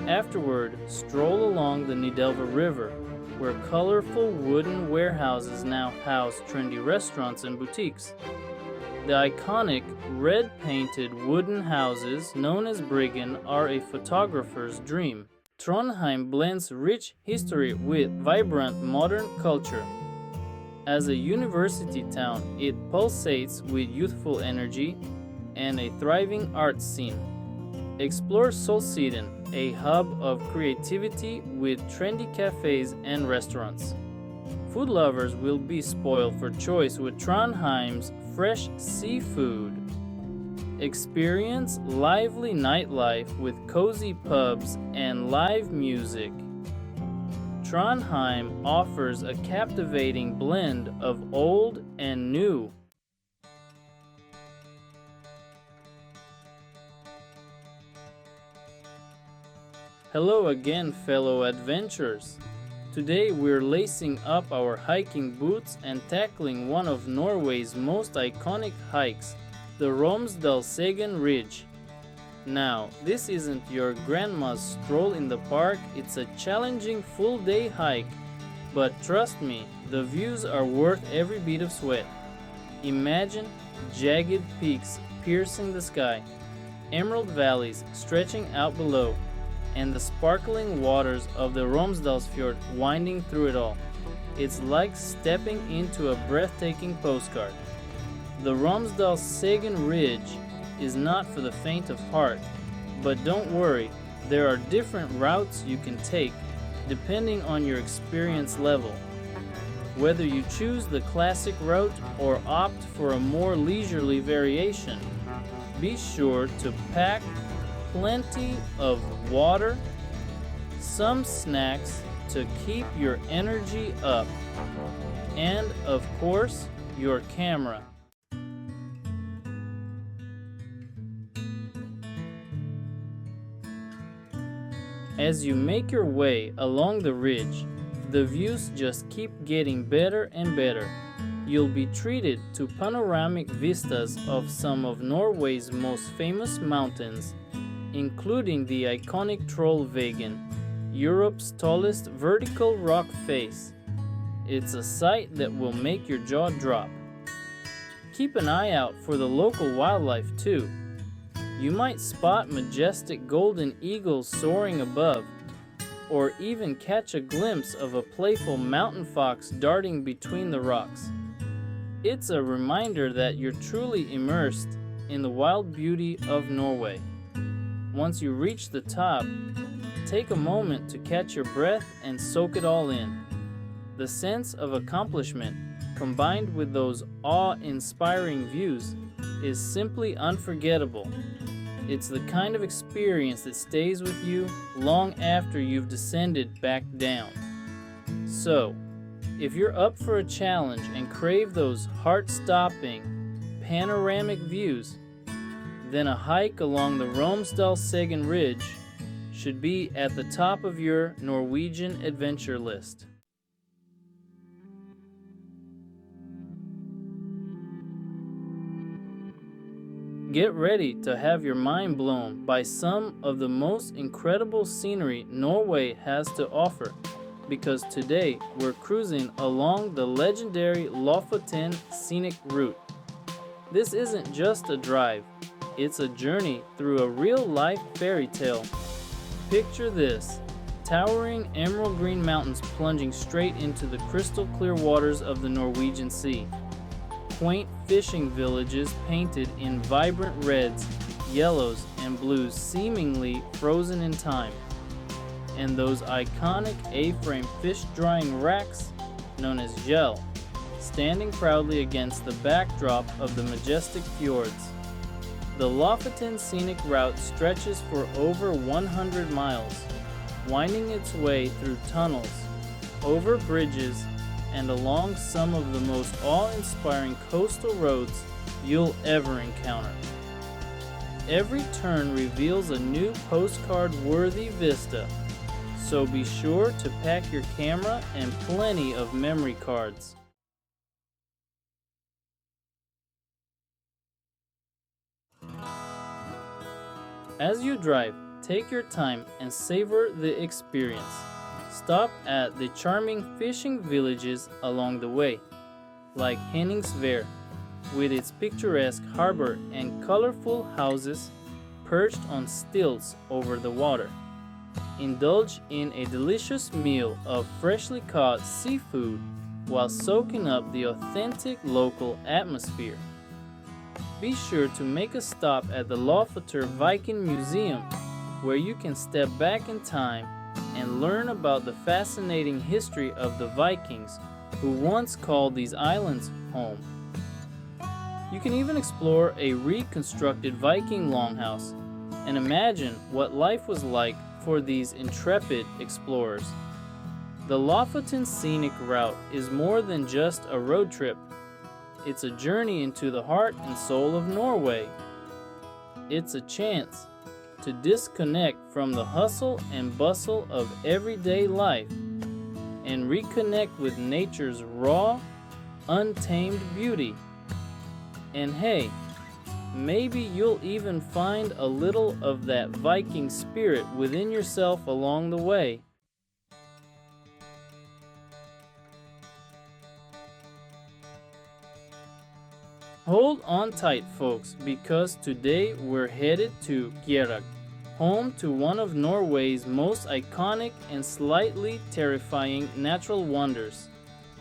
Afterward, stroll along the Nidelva River, where colorful wooden warehouses now house trendy restaurants and boutiques. The iconic red-painted wooden houses known as Bergen are a photographer's dream. Trondheim blends rich history with vibrant modern culture. As a university town, it pulsates with youthful energy and a thriving art scene. Explore Solsiden, a hub of creativity with trendy cafes and restaurants. Food lovers will be spoiled for choice with Trondheim's fresh seafood. Experience lively nightlife with cozy pubs and live music. Trondheim offers a captivating blend of old and new. Hello again, fellow adventurers. Today we're lacing up our hiking boots and tackling one of Norway's most iconic hikes, the Romsdalsegen Ridge. Now, this isn't your grandma's stroll in the park, it's a challenging full-day hike. But trust me, the views are worth every bit of sweat. Imagine jagged peaks piercing the sky, emerald valleys stretching out below, and the sparkling waters of the Romsdalsfjord winding through it all. It's like stepping into a breathtaking postcard. The Romsdalsegen Ridge is not for the faint of heart, but don't worry, there are different routes you can take depending on your experience level. Whether you choose the classic route or opt for a more leisurely variation, be sure to pack plenty of water, some snacks to keep your energy up, and of course, your camera. As you make your way along the ridge, the views just keep getting better and better. You'll be treated to panoramic vistas of some of Norway's most famous mountains, including the iconic Trolltunga, Europe's tallest vertical rock face. It's a sight that will make your jaw drop. Keep an eye out for the local wildlife too. You might spot majestic golden eagles soaring above, or even catch a glimpse of a playful mountain fox darting between the rocks. It's a reminder that you're truly immersed in the wild beauty of Norway. Once you reach the top, take a moment to catch your breath and soak it all in. The sense of accomplishment, combined with those awe-inspiring views, is simply unforgettable. It's the kind of experience that stays with you long after you've descended back down. So, if you're up for a challenge and crave those heart-stopping, panoramic views, then a hike along the Romsdalsegen Ridge should be at the top of your Norwegian adventure list. Get ready to have your mind blown by some of the most incredible scenery Norway has to offer, because today we're cruising along the legendary Lofoten scenic route. This isn't just a drive, it's a journey through a real-life fairy tale. Picture this: towering emerald green mountains plunging straight into the crystal clear waters of the Norwegian Sea. Quaint fishing villages painted in vibrant reds, yellows, and blues seemingly frozen in time. And those iconic A-frame fish drying racks, known as gel, standing proudly against the backdrop of the majestic fjords. The Lofoten scenic route stretches for over 100 miles, winding its way through tunnels, over bridges, and along some of the most awe-inspiring coastal roads you'll ever encounter. Every turn reveals a new postcard-worthy vista, so be sure to pack your camera and plenty of memory cards. As you drive, take your time and savor the experience. Stop at the charming fishing villages along the way, like Henningsvær, with its picturesque harbor and colorful houses perched on stilts over the water. Indulge in a delicious meal of freshly caught seafood while soaking up the authentic local atmosphere. Be sure to make a stop at the Lofoter Viking Museum, where you can step back in time and learn about the fascinating history of the Vikings who once called these islands home. You can even explore a reconstructed Viking longhouse and imagine what life was like for these intrepid explorers. The Lofoten Scenic Route is more than just a road trip. It's a journey into the heart and soul of Norway. It's a chance to disconnect from the hustle and bustle of everyday life and reconnect with nature's raw, untamed beauty. And hey, maybe you'll even find a little of that Viking spirit within yourself along the way. Hold on tight, folks, because today we're headed to Kjerag, home to one of Norway's most iconic and slightly terrifying natural wonders,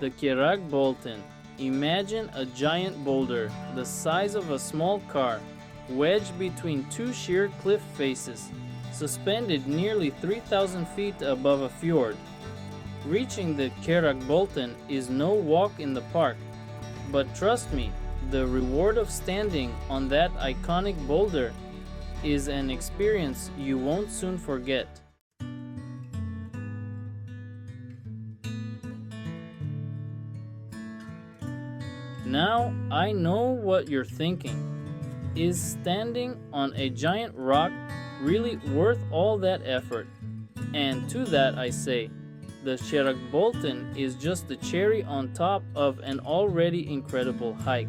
the Kjeragbolten. Imagine a giant boulder the size of a small car, wedged between two sheer cliff faces, suspended nearly 3,000 feet above a fjord. Reaching the Kjeragbolten is no walk in the park, but trust me, the reward of standing on that iconic boulder is an experience you won't soon forget. Now I know what you're thinking. Is standing on a giant rock really worth all that effort? And to that I say, the Kjeragbolten is just the cherry on top of an already incredible hike.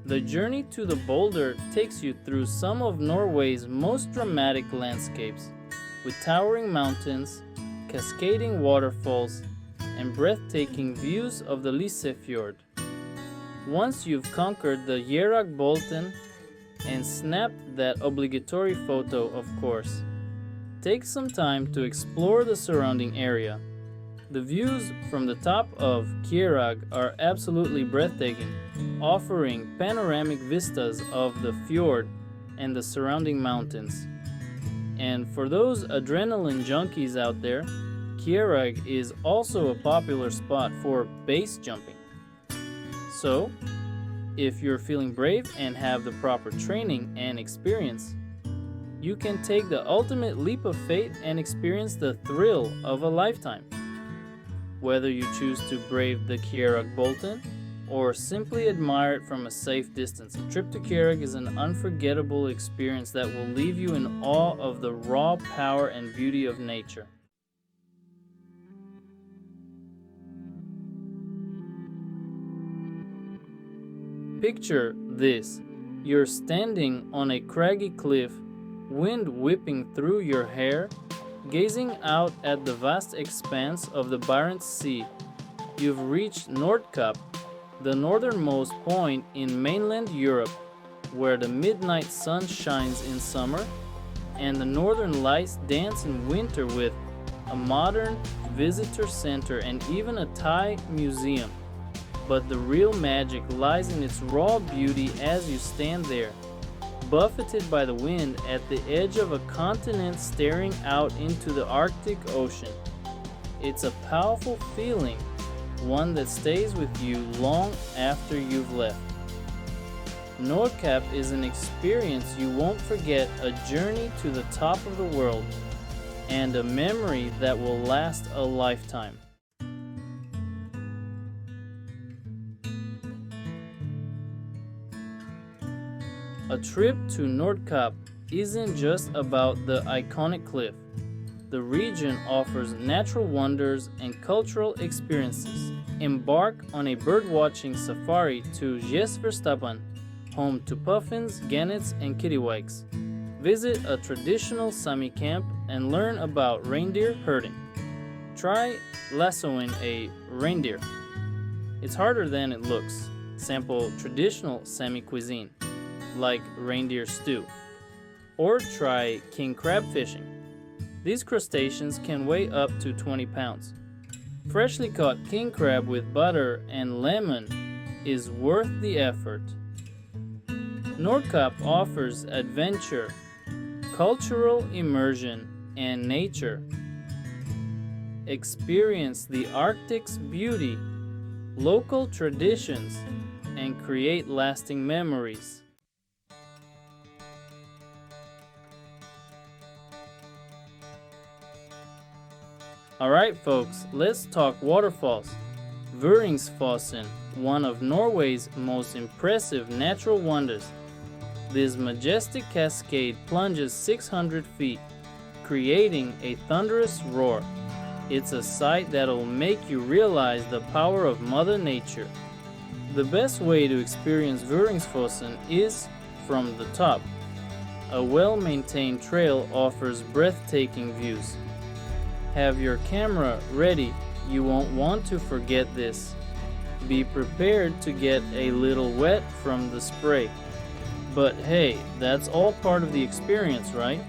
The journey to the boulder takes you through some of Norway's most dramatic landscapes, with towering mountains, cascading waterfalls, and breathtaking views of the Lysefjord. Once you've conquered the Kjeragbolten and snapped that obligatory photo, of course, take some time to explore the surrounding area. The views from the top of Kjerag are absolutely breathtaking. offering panoramic vistas of the fjord and the surrounding mountains. And for those adrenaline junkies out there, Kjerag is also a popular spot for base jumping. So, if you're feeling brave and have the proper training and experience, you can take the ultimate leap of faith and experience the thrill of a lifetime. Whether you choose to brave the Kjeragbolten or simply admire it from a safe distance, a trip to Kjerag is an unforgettable experience that will leave you in awe of the raw power and beauty of nature. Picture this: you're standing on a craggy cliff, wind whipping through your hair, gazing out at the vast expanse of the Barents Sea. You've reached Nordkapp, the northernmost point in mainland Europe, where the midnight sun shines in summer and the northern lights dance in winter, with a modern visitor center and even a Thai museum. But the real magic lies in its raw beauty as you stand there, buffeted by the wind at the edge of a continent staring out into the Arctic Ocean. It's a powerful feeling, one that stays with you long after you've left. Nordkapp is an experience you won't forget, a journey to the top of the world, and a memory that will last a lifetime. A trip to Nordkapp isn't just about the iconic cliff. The region offers natural wonders and cultural experiences. Embark on a birdwatching safari to Gjesverstappen, home to puffins, gannets, and kittiwakes. Visit a traditional Sami camp and learn about reindeer herding. Try lassoing a reindeer. It's harder than it looks. Sample traditional Sami cuisine, like reindeer stew. Or try king crab fishing. These crustaceans can weigh up to 20 pounds. Freshly caught king crab with butter and lemon is worth the effort. Nordkapp offers adventure, cultural immersion, and nature. Experience the Arctic's beauty, local traditions, and create lasting memories. Alright folks, let's talk waterfalls. Vøringsfossen, one of Norway's most impressive natural wonders. This majestic cascade plunges 600 feet, creating a thunderous roar. It's a sight that'll make you realize the power of Mother Nature. The best way to experience Vøringsfossen is from the top. A well-maintained trail offers breathtaking views. Have your camera ready, you won't want to forget this. Be prepared to get a little wet from the spray. But hey, that's all part of the experience, right?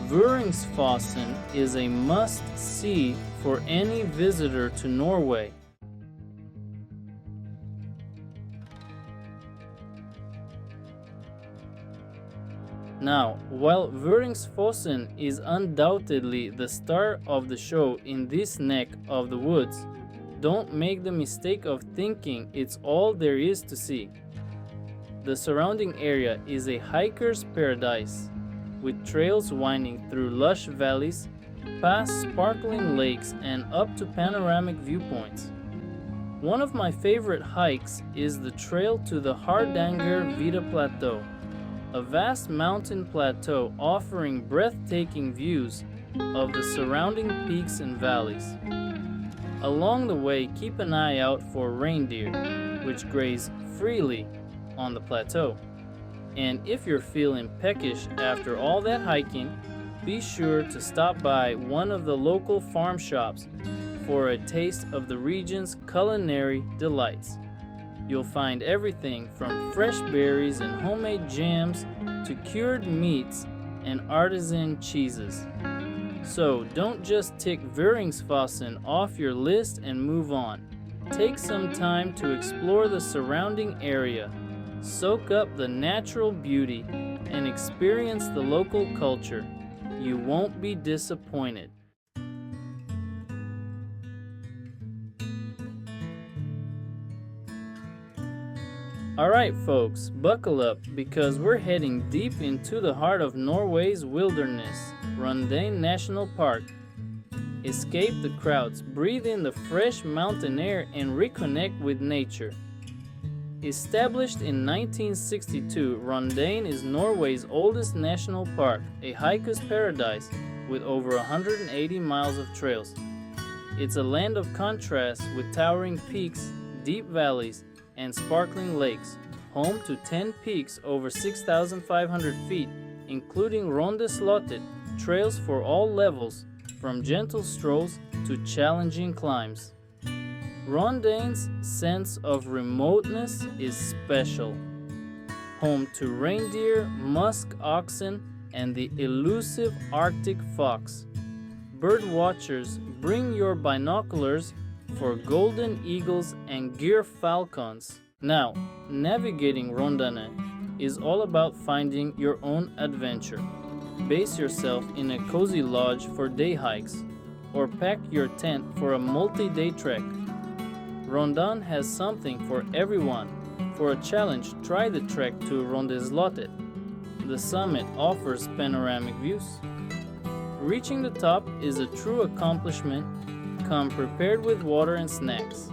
Vøringsfossen is a must-see for any visitor to Norway. Now, while Vøringsfossen is undoubtedly the star of the show in this neck of the woods, don't make the mistake of thinking it's all there is to see. The surrounding area is a hiker's paradise, with trails winding through lush valleys, past sparkling lakes, and up to panoramic viewpoints. One of my favorite hikes is the trail to the Hardangervidda Plateau, a vast mountain plateau offering breathtaking views of the surrounding peaks and valleys. Along the way, keep an eye out for reindeer, which graze freely on the plateau. And if you're feeling peckish after all that hiking, be sure to stop by one of the local farm shops for a taste of the region's culinary delights. You'll find everything from fresh berries and homemade jams to cured meats and artisan cheeses. So don't just tick Vøringsfossen off your list and move on. take some time to explore the surrounding area, soak up the natural beauty, and experience the local culture. You won't be disappointed. Alright folks, buckle up because we're heading deep into the heart of Norway's wilderness, Rondane National Park. Escape the crowds, breathe in the fresh mountain air, and reconnect with nature. Established in 1962, Rondane is Norway's oldest national park, a hiker's paradise with over 180 miles of trails. It's a land of contrasts with towering peaks, deep valleys, and sparkling lakes, home to 10 peaks over 6,500 feet, including Rondeslottet, trails for all levels, from gentle strolls to challenging climbs. Rondane's sense of remoteness is special. Home to reindeer, musk oxen, and the elusive Arctic fox. Bird watchers, bring your binoculars for golden eagles and gyr falcons. Now, navigating Rondane is all about finding your own adventure. Base yourself in a cozy lodge for day hikes, or pack your tent for a multi-day trek. Rondane has something for everyone. For a challenge, try the trek to Rondeslottet. The summit offers panoramic views. Reaching the top is a true accomplishment. Come prepared with water and snacks.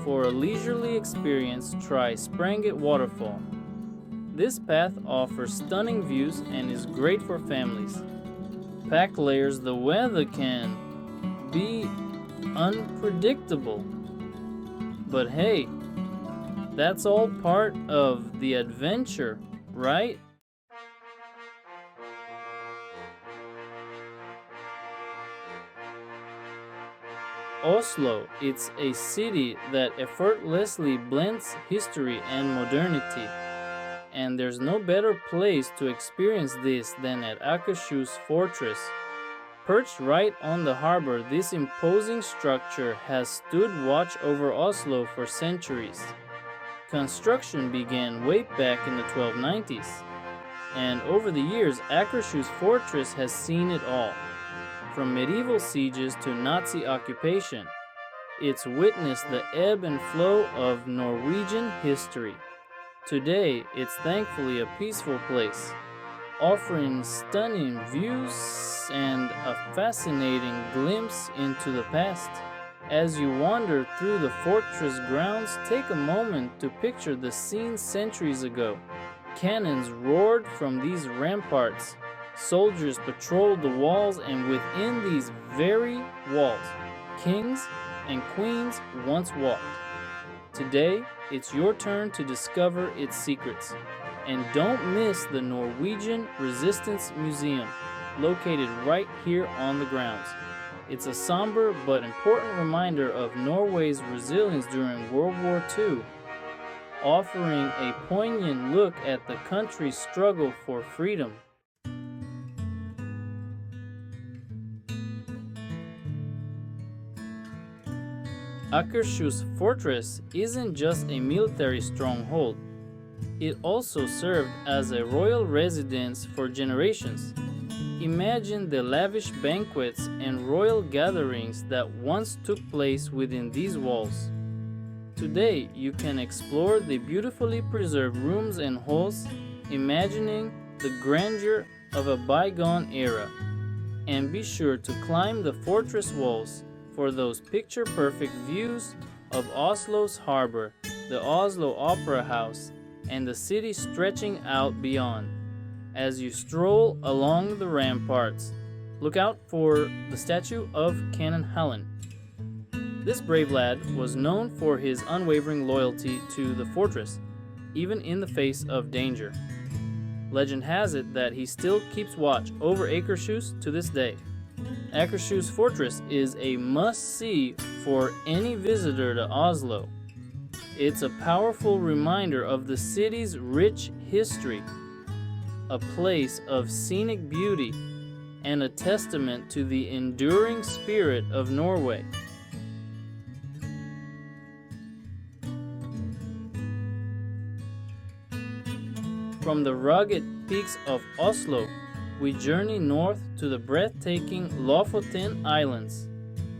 For a leisurely experience, try Spranget Waterfall. This path offers stunning views and is great for families. Pack layers, the weather can be unpredictable. But hey, that's all part of the adventure, right? Oslo, it's a city that effortlessly blends history and modernity. And there's no better place to experience this than at Akershus Fortress. Perched right on the harbor, this imposing structure has stood watch over Oslo for centuries. Construction began way back in the 1290s. And over the years, Akershus Fortress has seen it all. From medieval sieges to Nazi occupation, it's witnessed the ebb and flow of Norwegian history. Today, it's thankfully a peaceful place, offering stunning views and a fascinating glimpse into the past. As you wander through the fortress grounds, take a moment to picture the scene centuries ago. Cannons roared from these ramparts. Soldiers patrolled the walls, and within these very walls, kings and queens once walked. Today, it's your turn to discover its secrets. And don't miss the Norwegian Resistance Museum, located right here on the grounds. It's a somber but important reminder of Norway's resilience during World War II, offering a poignant look at the country's struggle for freedom. Akershus Fortress isn't just a military stronghold. It also served as a royal residence for generations. Imagine the lavish banquets and royal gatherings that once took place within these walls. Today, you can explore the beautifully preserved rooms and halls, imagining the grandeur of a bygone era. And be sure to climb the fortress walls for those picture-perfect views of Oslo's harbor, the Oslo Opera House, and the city stretching out beyond. As you stroll along the ramparts, look out for the statue of Canon Hallen. This brave lad was known for his unwavering loyalty to the fortress, even in the face of danger. Legend has it that he still keeps watch over Akershus to this day. Akershus Fortress is a must-see for any visitor to Oslo. It's a powerful reminder of the city's rich history, a place of scenic beauty, and a testament to the enduring spirit of Norway. From the rugged peaks of Oslo, we journey north to the breathtaking Lofoten Islands,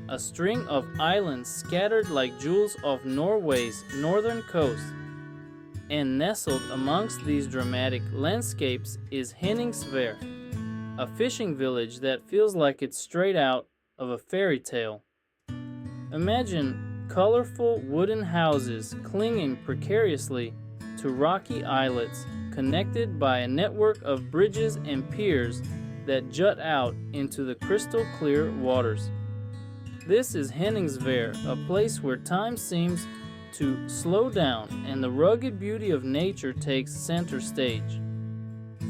a string of islands scattered like jewels off Norway's northern coast. And nestled amongst these dramatic landscapes is Henningsvær, a fishing village that feels like it's straight out of a fairy tale. Imagine colorful wooden houses clinging precariously to rocky islets connected by a network of bridges and piers that jut out into the crystal clear waters. This is Henningsvær, a place where time seems to slow down and the rugged beauty of nature takes center stage.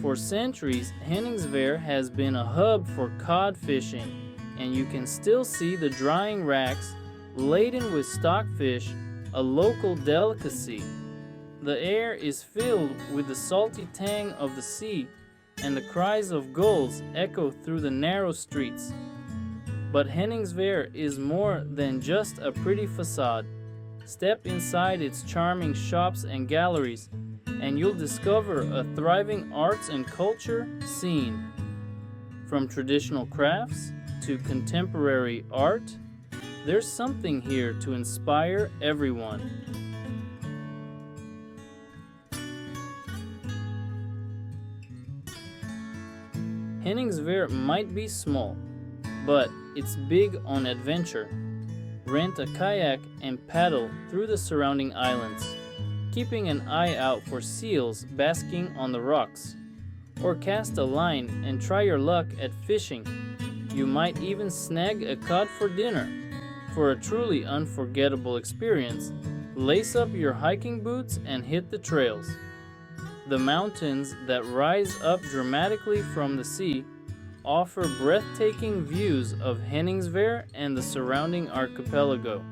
For centuries, Henningsvær has been a hub for cod fishing, and you can still see the drying racks laden with stockfish, a local delicacy. The air is filled with the salty tang of the sea, and the cries of gulls echo through the narrow streets. But Henningsvær is more than just a pretty facade. Step inside its charming shops and galleries, and you'll discover a thriving arts and culture scene. From traditional crafts to contemporary art, there's something here to inspire everyone. Henningsvær might be small, but it's big on adventure. Rent a kayak and paddle through the surrounding islands, keeping an eye out for seals basking on the rocks. Or cast a line and try your luck at fishing. You might even snag a cod for dinner. For a truly unforgettable experience, lace up your hiking boots and hit the trails. The mountains that rise up dramatically from the sea offer breathtaking views of Henningsvær and the surrounding archipelago.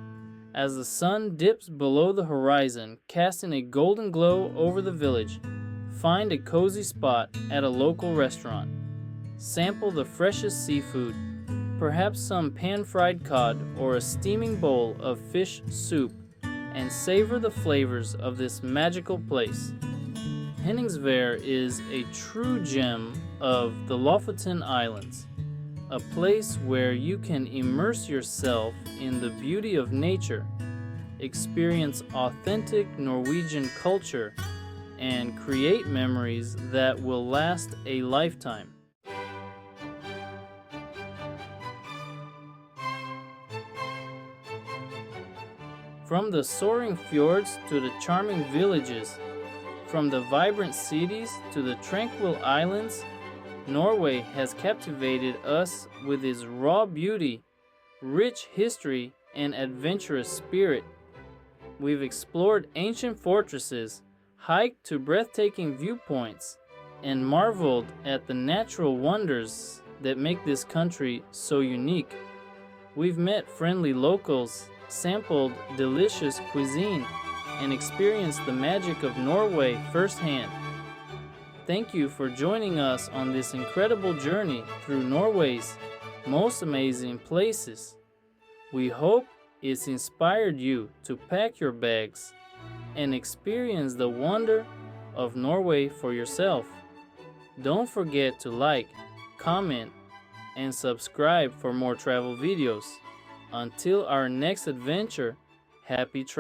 As the sun dips below the horizon, casting a golden glow over the village, find a cozy spot at a local restaurant. Sample the freshest seafood, perhaps some pan-fried cod or a steaming bowl of fish soup, and savor the flavors of this magical place. Henningsvær is a true gem of the Lofoten Islands, a place where you can immerse yourself in the beauty of nature, experience authentic Norwegian culture, and create memories that will last a lifetime. From the soaring fjords to the charming villages, from the vibrant cities to the tranquil islands, Norway has captivated us with its raw beauty, rich history, and adventurous spirit. We've explored ancient fortresses, hiked to breathtaking viewpoints, and marveled at the natural wonders that make this country so unique. We've met friendly locals, sampled delicious cuisine, and experienced the magic of Norway firsthand. Thank you for joining us on this incredible journey through Norway's most amazing places. We hope it's inspired you to pack your bags and experience the wonder of Norway for yourself. Don't forget to like, comment, and subscribe for more travel videos. Until our next adventure, happy travel.